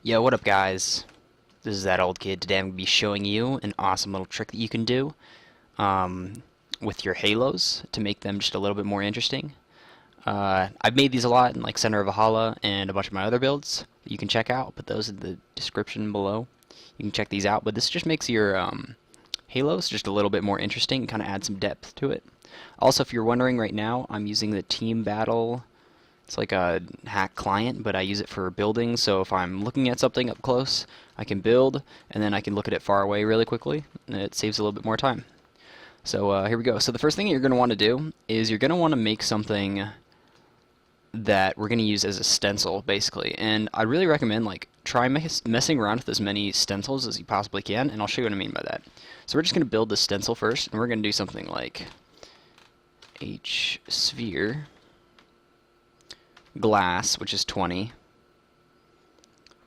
Yo, what up guys? This is Thatoldkid. Today I'm going to be showing you an awesome little trick that you can do with your halos to make them just a little bit more interesting. I've made these a lot in like Center of Valhalla and a bunch of my other builds that you can check out. I'll put those in the description below. You can check these out, but this just makes your halos just a little bit more interesting and kind of add some depth to it. Also, if you're wondering right now, I'm using the Team Battle. It's like a hack client, but I use it for building, so if I'm looking at something up close, I can build, and then I can look at it far away really quickly, and it saves a little bit more time. So here we go. So the first thing you're going to want to do is you're going to want to make something that we're going to use as a stencil, basically. And I really recommend try messing around with as many stencils as you possibly can, and I'll show you what I mean by that. So we're just going to build the stencil first, and we're going to do something like H sphere glass, which is 20,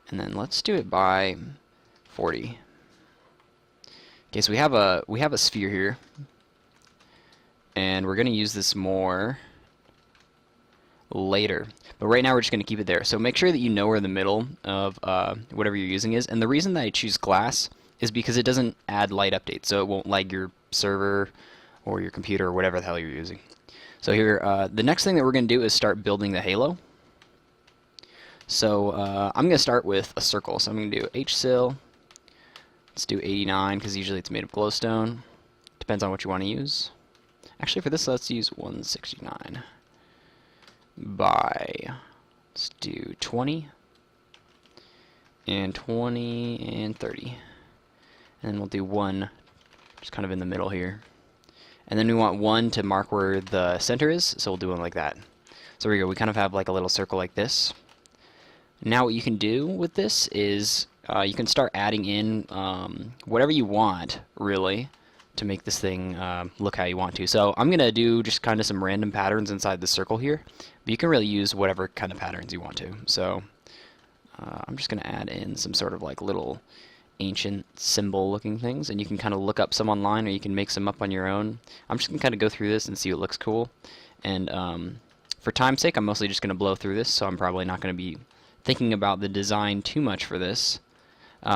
and then let's do it by 40. Okay, so we have a sphere here, and we're going to use this more later, but right now we're just going to keep it there. So make sure that you know where the middle of whatever you're using is, and the reason that I choose glass is because it doesn't add light updates, so it won't lag your server or your computer or whatever the hell you're using. So here, the next thing that we're going to do is start building the halo. So I'm going to start with a circle. So I'm going to do HCil. Let's do 89 because usually it's made of glowstone. Depends on what you want to use. Actually, for this, let's use 169 by, let's do 20 and 20 and 30. And then we'll do 1 just kind of in the middle here. And then we want 1 to mark where the center is, so we'll do one like that. So here we go. We kind of have like a little circle like this. Now what you can do with this is you can start adding in whatever you want, really, to make this thing look how you want to. So I'm going to do just kind of some random patterns inside the circle here, but you can really use whatever kind of patterns you want to. So I'm just going to add in some sort of like little ancient symbol looking things, and you can kind of look up some online or you can make some up on your own. I'm just going to kind of go through this and see what looks cool, and for time's sake I'm mostly just going to blow through this, so I'm probably not going to be thinking about the design too much for this, but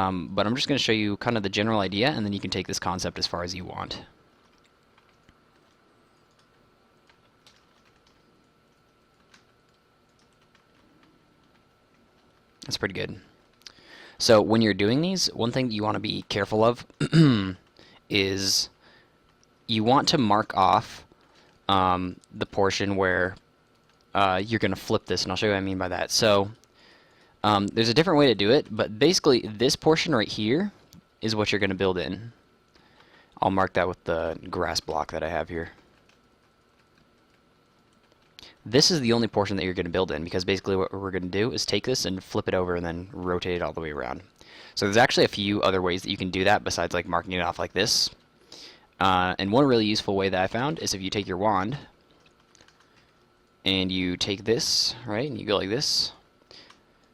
I'm just going to show you kind of the general idea, and then you can take this concept as far as you want. That's pretty good. So when you're doing these, one thing that you want to be careful of is you want to mark off the portion where you're going to flip this, and I'll show you what I mean by that. So there's a different way to do it, but basically this portion right here is what you're going to build in. I'll mark that with the grass block that I have here. This is the only portion that you're going to build in, because basically what we're going to do is take this and flip it over and then rotate it all the way around. So there's actually a few other ways that you can do that besides like marking it off like this. And one really useful way that I found is if you take your wand and you take this, right, and you go like this.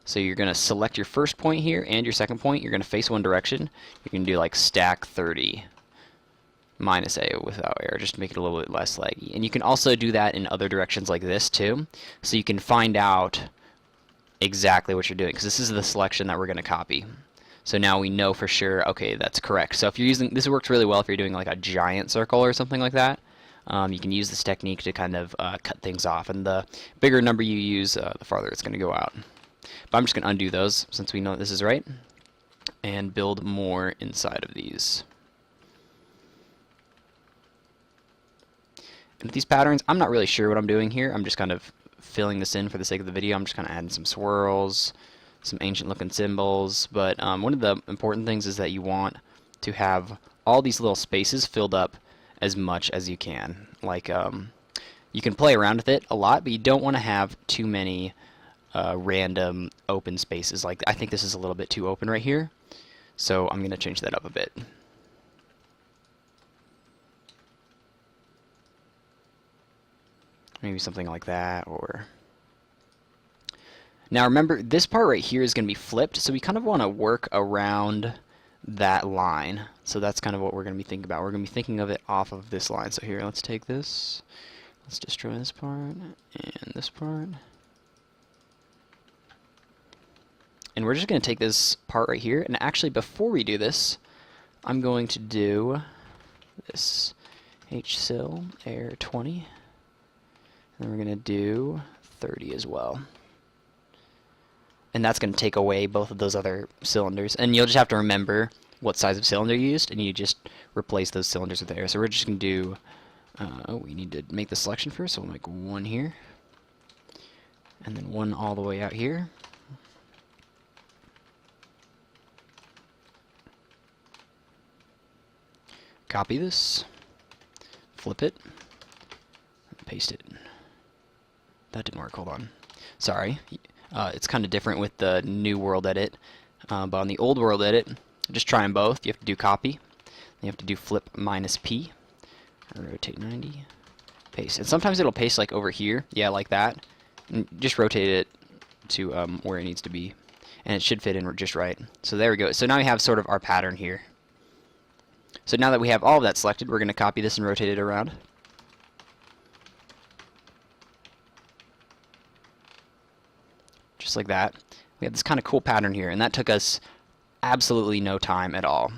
So you're going to select your first point here and your second point. You're going to face one direction. You can do like stack 30. -A without error, just to make it a little bit less laggy. And you can also do that in other directions like this too, so you can find out exactly what you're doing, because this is the selection that we're going to copy. So now we know for sure, okay, that's correct. So if you're using, this works really well if you're doing like a giant circle or something like that. You can use this technique to kind of cut things off, and the bigger number you use, the farther it's going to go out. But I'm just going to undo those since we know that this is right, and build more inside of these. And with these patterns, I'm not really sure what I'm doing here. I'm just kind of filling this in for the sake of the video. I'm just kind of adding some swirls, some ancient looking symbols. But one of the important things is that you want to have all these little spaces filled up as much as you can. Like you can play around with it a lot, but you don't want to have too many random open spaces. Like I think this is a little bit too open right here, so I'm going to change that up a bit. Maybe something like that. Or now remember, this part right here is going to be flipped, so we kind of want to work around that line. So that's kind of what we're going to be thinking about. We're going to be thinking of it off of this line. So here, let's take this, let's destroy this part and this part, And we're just going to take this part right here, and actually before we do this, I'm going to do this HSil air 20, and we're going to do 30 as well. And that's going to take away both of those other cylinders. And you'll just have to remember what size of cylinder you used, and you just replace those cylinders with air. So we're just going to do, we need to make the selection first, so we'll make one here, and then one all the way out here. Copy this, flip it, paste it. That didn't work, hold on. Sorry. It's kind of different with the new world edit, but on the old world edit, just try them both. You have to do copy, then you have to do flip -P, rotate 90, paste. And sometimes it'll paste like over here, yeah, like that. And just rotate it to where it needs to be, and it should fit in just right. So there we go. So now we have sort of our pattern here. So now that we have all of that selected, we're going to copy this and rotate it around. Just like that. We have this kind of cool pattern here, and that took us absolutely no time at all.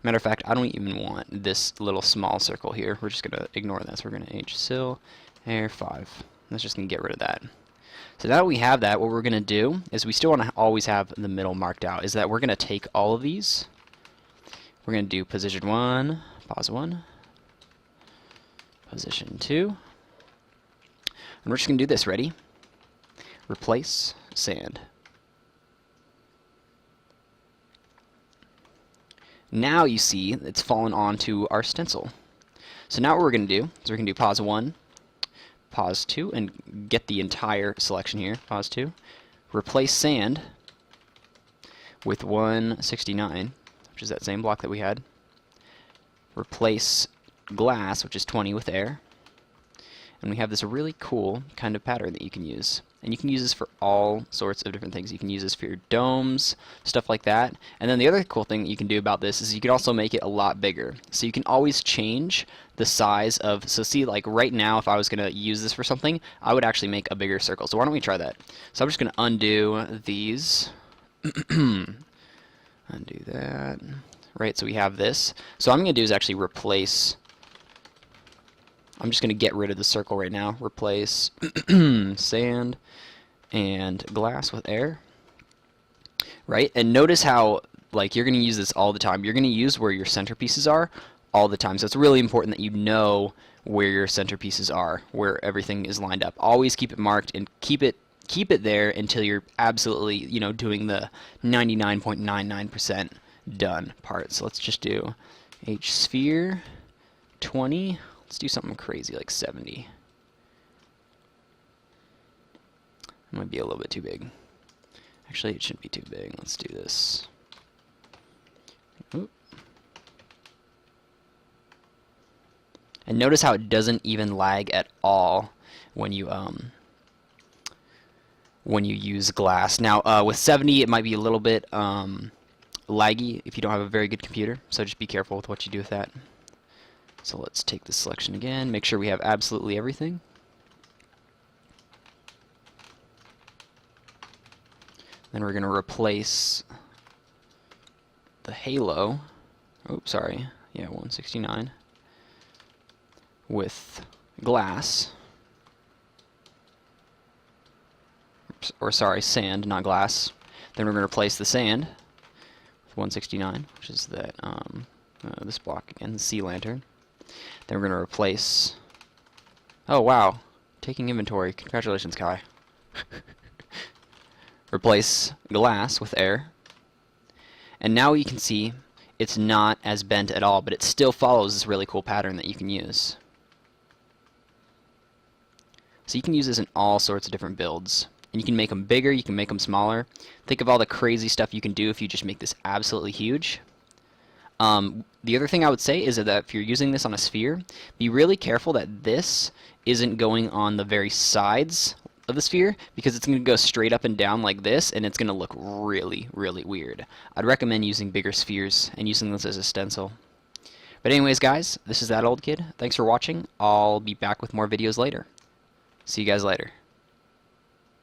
Matter of fact, I don't even want this little small circle here. We're just going to ignore this. We're going to HSil air 5. That's just going to get rid of that. So now that we have that, what we're going to do is we still want to always have the middle marked out, is that we're going to take all of these. We're going to do position 1, pause 1, position 2, and we're just going to do this. Ready? Replace, sand. Now you see it's fallen onto our stencil. So now what we're going to do is we're going to do pause 1, pause 2, and get the entire selection here. Pause 2, replace sand with 169. Which is that same block that we had. Replace glass, which is 20, with air. And we have this really cool kind of pattern that you can use. And you can use this for all sorts of different things. You can use this for your domes, stuff like that. And then the other cool thing that you can do about this is you can also make it a lot bigger. So you can always change the size of, so see, like right now, if I was going to use this for something, I would actually make a bigger circle. So why don't we try that? So I'm just going to undo these. Undo that. Right, so we have this. So what I'm going to do is actually replace, I'm just going to get rid of the circle right now. Replace sand and glass with air. Right, and notice how, like, you're going to use this all the time. You're going to use where your centerpieces are all the time. So it's really important that you know where your centerpieces are, where everything is lined up. Always keep it marked and keep it there until you're absolutely, you know, doing the 99.99% done part. So let's just do HSphere 20. Let's do something crazy like 70. It might be a little bit too big. Actually, it shouldn't be too big. Let's do this. Oop. And notice how it doesn't even lag at all when you use glass. Now, with 70, it might be a little bit laggy if you don't have a very good computer, so just be careful with what you do with that. So let's take this selection again, make sure we have absolutely everything. Then we're going to replace the halo, oops, sorry, yeah, 169, with glass. Or sorry, sand, not glass. Then we're going to replace the sand with 169, which is that this block again, the sea lantern. Then we're going to replace. Oh wow, taking inventory. Congratulations, Kai. Replace glass with air. And now you can see it's not as bent at all, but it still follows this really cool pattern that you can use. So you can use this in all sorts of different builds. And you can make them bigger, you can make them smaller. Think of all the crazy stuff you can do if you just make this absolutely huge. The other thing I would say is that if you're using this on a sphere, be really careful that this isn't going on the very sides of the sphere, because it's going to go straight up and down like this, and it's going to look really, really weird. I'd recommend using bigger spheres and using this as a stencil. But anyways, guys, this is Thatoldkid. Thanks for watching. I'll be back with more videos later. See you guys later.